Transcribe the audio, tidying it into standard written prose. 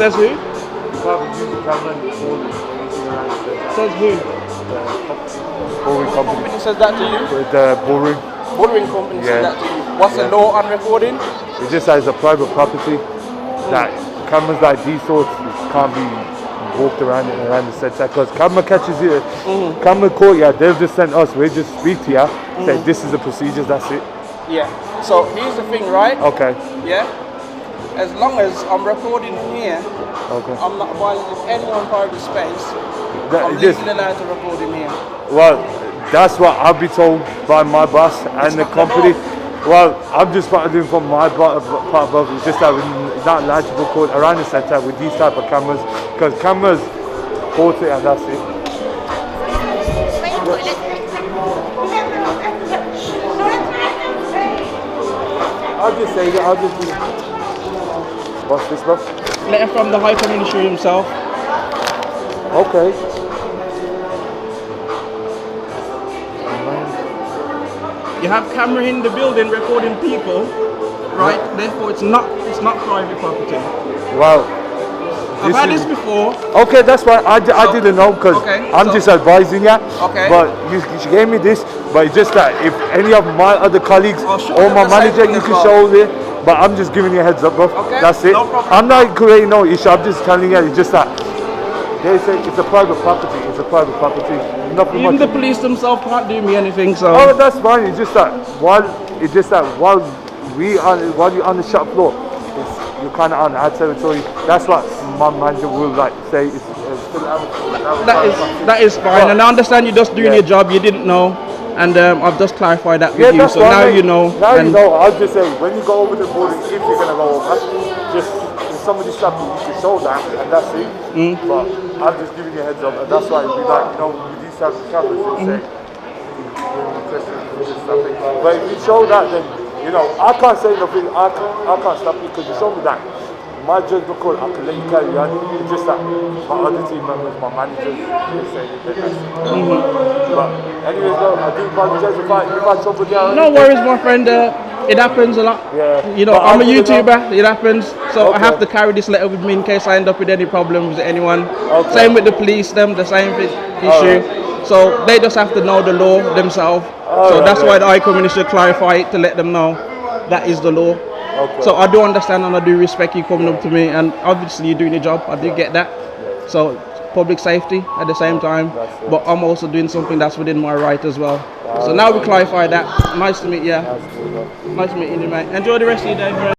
Says who? You can't use the camera and record anything around the centre. Says who? Bullring company. Company says that to you? With bullring. Bullring company says that to you. What's the law on recording? It just has a private property that cameras like these sorts can't be walked around the centre because camera catches you, camera caught you, they've just sent us, we just speak to you, say this is the procedures, that's it. Yeah. So here's the thing, right? Okay. Yeah. As long as I'm recording here, Okay. I'm not violating anyone's private space. I'm Just, legally allowed to record in here. well, that's what I've been told by my boss and the company. Well, I'm just doing from my part of it's just that we're not allowed to record around the centre with these type of cameras because cameras caught it and that's it. I'll just say that, what's this, bro? Letter from the High Commissioner himself. Okay. You have camera in the building recording people, right? Therefore, it's not private property. Well, I've had this before. Okay, that's why I didn't know because I'm just advising you. Okay. But you gave me this, but it's just that if any of my other colleagues or my manager, you can show it. But I'm just giving you a heads up, bro. Okay. That's it. No problem. I'm not creating no issue. I'm just telling you. It's just that they say it's a private property. It's a private property. Nothing Even much. the police themselves can't do me anything. So. Oh, that's fine. It's just that while you're on the shop floor, you're kind of on our territory. That's what my manager will like say. It's still that is fine, and I understand you're just doing your job. You didn't know, and I've just clarified that with you. So now you know. Now you know. I'll just say when you go over the border, if you're gonna go over, just if somebody stops you, you can show that, and that's it. But I'm just giving you a heads up, and that's why we like with these types of cameras, we say. But if you show that, then I can't say nothing. I can't stop you because you show me that. My judgment call, I can let you carry on. It's just that my other team members, my managers, they say they're best. But anyways, though, I do apologize if I trouble you. No worries, my friend. It happens a lot. Yeah. I'm a YouTuber. It happens. So I have to carry this letter with me in case I end up with any problems with anyone. Okay. Same with the police. The same issue. So they just have to know the law themselves. So that's why the High Commissioner clarify it to let them know that is the law. Okay. So I do understand and I do respect you coming up to me, and obviously you're doing your job. I do get that. So public safety at the same time, but I'm also doing something that's within my right as well. So now we clarify that. Nice to meet you. Nice to meet you, mate. Enjoy the rest of your day, bro.